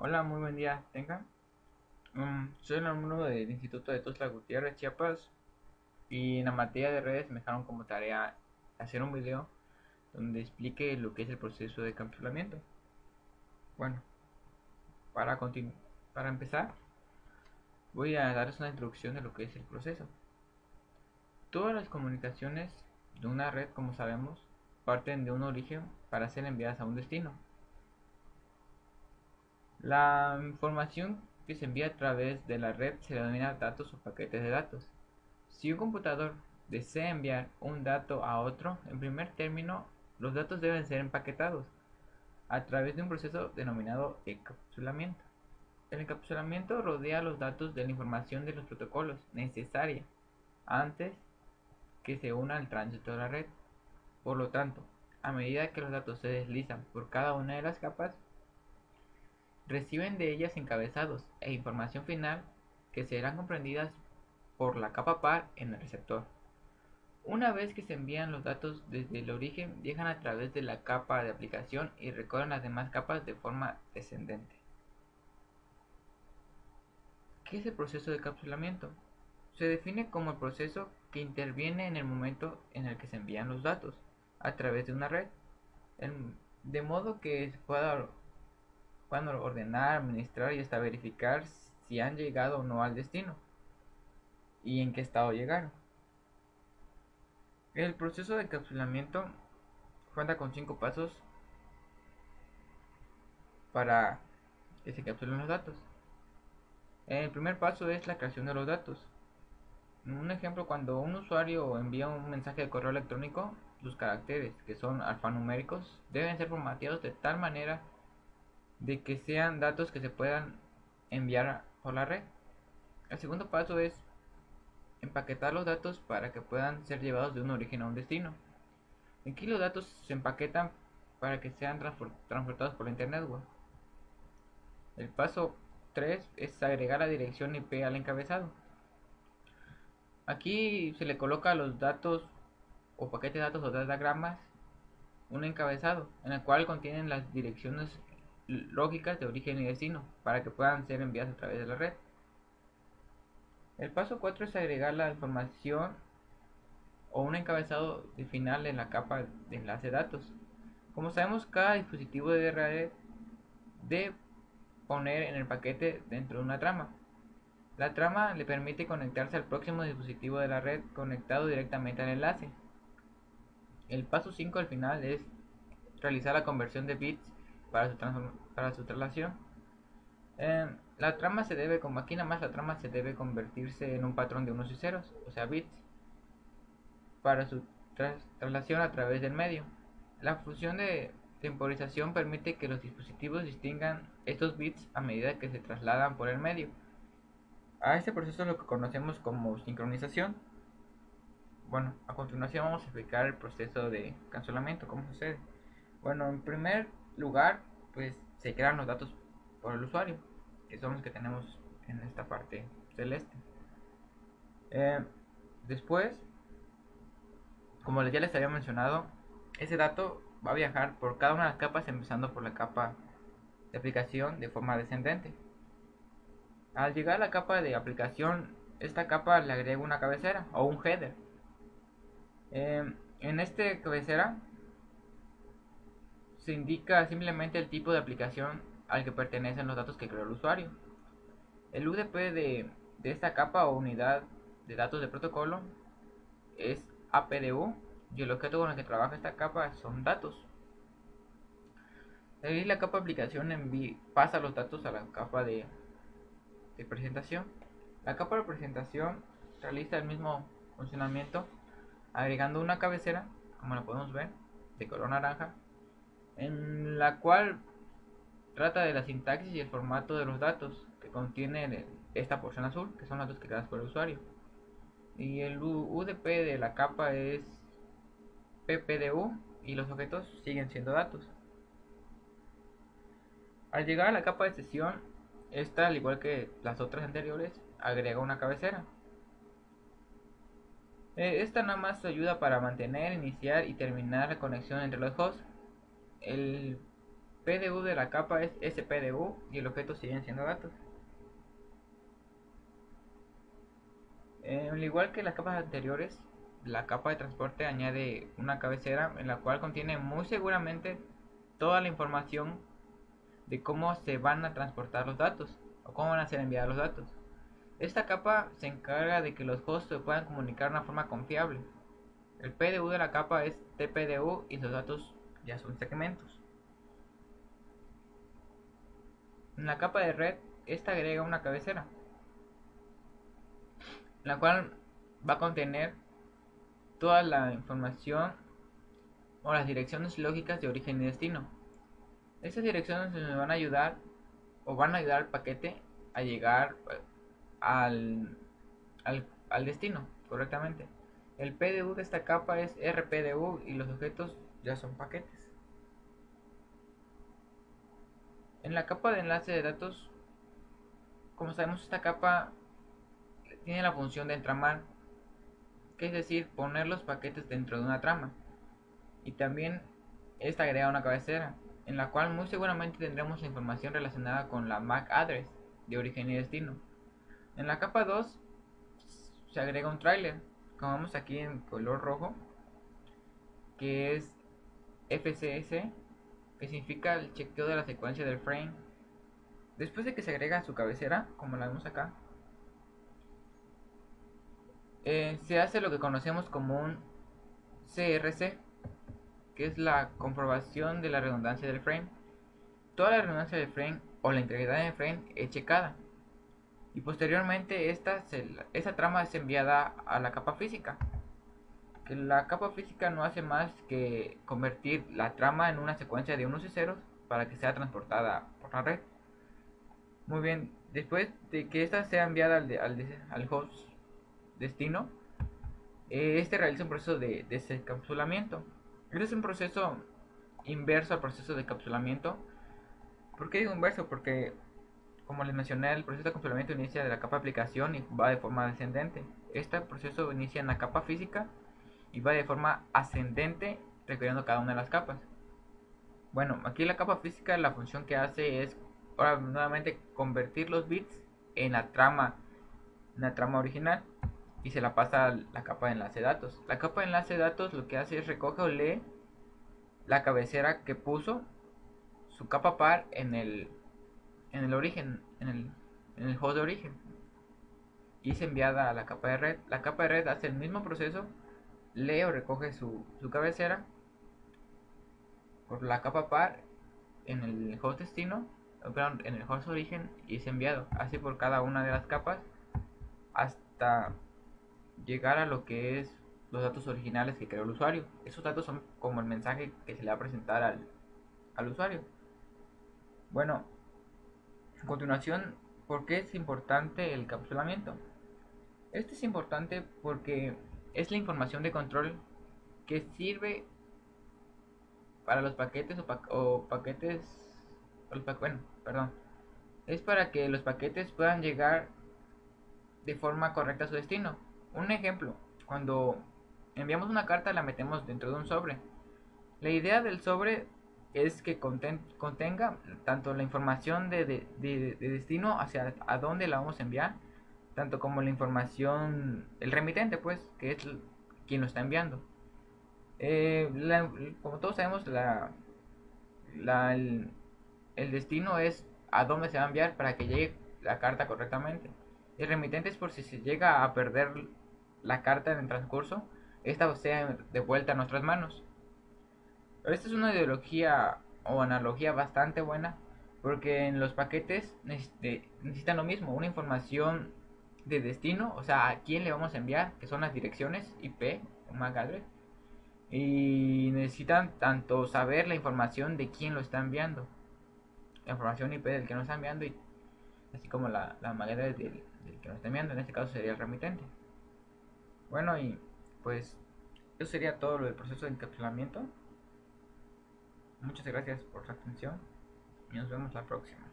Hola, muy buen día, tengan. Soy el alumno del Instituto de Tuxtla Gutiérrez, Chiapas, y en la materia de redes me dejaron como tarea hacer un video donde explique lo que es el proceso de encapsulamiento. Bueno, para, para empezar, voy a darles una introducción de lo que es el proceso. Todas las comunicaciones de una red, como sabemos, parten de un origen para ser enviadas a un destino. La información que se envía a través de la red se denomina datos o paquetes de datos. Si un computador desea enviar un dato a otro, en primer término, los datos deben ser empaquetados a través de un proceso denominado encapsulamiento. El encapsulamiento rodea los datos de la información de los protocolos necesaria antes que se una al tránsito de la red. Por lo tanto, a medida que los datos se deslizan por cada una de las capas, reciben de ellas encabezados e información final que serán comprendidas por la capa par en el receptor. Una vez que se envían los datos desde el origen, viajan a través de la capa de aplicación y recorren las demás capas de forma descendente. ¿Qué es el proceso de encapsulamiento? Se define como el proceso que interviene en el momento en el que se envían los datos a través de una red, de modo que se puedan ordenar, administrar y hasta verificar si han llegado o no al destino y en qué estado llegaron. El proceso de encapsulamiento cuenta con 5 pasos para que se encapsulen los datos. El primer paso es la creación de los datos. Un ejemplo, cuando un usuario envía un mensaje de correo electrónico, sus caracteres, que son alfanuméricos, deben ser formateados de tal manera de que sean datos que se puedan enviar por la red. El segundo paso es empaquetar los datos para que puedan ser llevados de un origen a un destino. Aquí los datos se empaquetan para que sean transportados por la Internet Web. El paso 3 es agregar la dirección IP al encabezado. Aquí se le coloca a los datos o paquete de datos o datagramas un encabezado en el cual contienen las direcciones lógicas de origen y destino para que puedan ser enviadas a través de la red. El paso 4 es agregar la información o un encabezado de final en la capa de enlace de datos. Como sabemos, cada dispositivo de red debe poner en el paquete dentro de una trama. La trama le permite conectarse al próximo dispositivo de la red conectado directamente al enlace. El paso 5 al final es realizar la conversión de bits para su traslación. La trama se debe, como aquí nada más la trama se debe convertirse en un patrón de unos y ceros, o sea bits, para su traslación a través del medio. La función de temporización permite que los dispositivos distingan estos bits a medida que se trasladan por el medio. A este proceso es lo que conocemos como sincronización. Bueno, a continuación vamos a explicar el proceso de cancelamiento, cómo sucede. Bueno, en primer lugar, pues se crean los datos por el usuario, que son los que tenemos en esta parte celeste. Eh, Después, como ya les había mencionado, ese dato va a viajar por cada una de las capas, empezando por la capa de aplicación de forma descendente. Al llegar a la capa de aplicación, esta capa le agrega una cabecera o un header. En este cabecera se indica simplemente el tipo de aplicación al que pertenecen los datos que creó el usuario. El UDP de esta capa o unidad de datos de protocolo es APDU y el objeto con el que trabaja esta capa son datos. De ahí la capa de aplicación pasa los datos a la capa de presentación. La capa de presentación realiza el mismo funcionamiento agregando una cabecera, como la podemos ver, de color naranja, en la cual trata de la sintaxis y el formato de los datos que contiene esta porción azul, que son los datos que creadas por el usuario. Y el UDP de la capa es PPDU y los objetos siguen siendo datos. Al llegar a la capa de sesión, esta, al igual que las otras anteriores, agrega una cabecera. Esta nada más ayuda para mantener, iniciar y terminar la conexión entre los hosts. El PDU de la capa es SPDU y el objeto siguen siendo datos. Al igual que las capas anteriores, la capa de transporte añade una cabecera en la cual contiene muy seguramente toda la información de cómo se van a transportar los datos o cómo van a ser enviados los datos. Esta capa se encarga de que los hosts se puedan comunicar de una forma confiable. El PDU de la capa es TPDU y los datos ya son segmentos. En la capa de red, esta agrega una cabecera, la cual va a contener toda la información o las direcciones lógicas de origen y destino. Estas direcciones nos van a ayudar o van a ayudar al paquete a llegar al, al destino correctamente. El PDU de esta capa es RPDU y los objetos ya son paquetes. En la capa de enlace de datos, como sabemos, esta capa tiene la función de entramar, que es decir, poner los paquetes dentro de una trama. Y también esta agrega una cabecera, en la cual muy seguramente tendremos información relacionada con la MAC address de origen y destino. En la capa 2 se agrega un trailer, como vemos aquí en color rojo, que es FCS, que significa el chequeo de la secuencia del frame. Después de que se agrega su cabecera, como la vemos acá, se hace lo que conocemos como un CRC, que es la comprobación de la redundancia del frame. Toda la redundancia del frame o la integridad del frame es checada y posteriormente esta trama es enviada a la capa física, que la capa física no hace más que convertir la trama en una secuencia de unos y ceros para que sea transportada por la red. Muy bien, después de que esta sea enviada al host destino, este realiza un proceso de desencapsulamiento. Este es un proceso inverso al proceso de encapsulamiento. ¿Por qué digo inverso? Porque, como les mencioné, el proceso de encapsulamiento inicia de la capa de aplicación y va de forma descendente. Este proceso inicia en la capa física y va de forma ascendente recorriendo cada una de las capas. Bueno, aquí la capa física, la función que hace es ahora nuevamente convertir los bits en la trama original y se la pasa a la capa de enlace de datos. La capa de enlace de datos lo que hace es recoge o lee la cabecera que puso su capa par en el origen, en el host de origen, y es enviada a la capa de red. La capa de red hace el mismo proceso, lee o recoge su cabecera por la capa par en el host destino, perdón, en el host origen, y es enviado así por cada una de las capas hasta llegar a lo que es los datos originales que creó el usuario. Esos datos son como el mensaje que se le va a presentar al usuario. Bueno, a continuación, ¿por qué es importante el encapsulamiento? Este es importante porque es la información de control que sirve para los paquetes o paquetes, bueno, perdón, es para que los paquetes puedan llegar de forma correcta a su destino. Un ejemplo, cuando enviamos una carta la metemos dentro de un sobre. La idea del sobre es que contenga tanto la información de destino hacia a dónde la vamos a enviar, tanto como la información, el remitente pues, que es quien lo está enviando. Como todos sabemos, el destino es a dónde se va a enviar para que llegue la carta correctamente. El remitente es por si se llega a perder la carta en el transcurso, esta sea devuelta a nuestras manos. Pero esta es una ideología o analogía bastante buena, porque en los paquetes necesitan lo mismo, una información de destino, o sea, a quién le vamos a enviar, que son las direcciones IP o MAC address, y necesitan tanto saber la información de quién lo está enviando, la información IP del que nos está enviando, y así como la MAC address del que nos está enviando, en este caso sería el remitente. Bueno, y pues eso sería todo lo del proceso de encapsulamiento. Muchas gracias por su atención y nos vemos la próxima.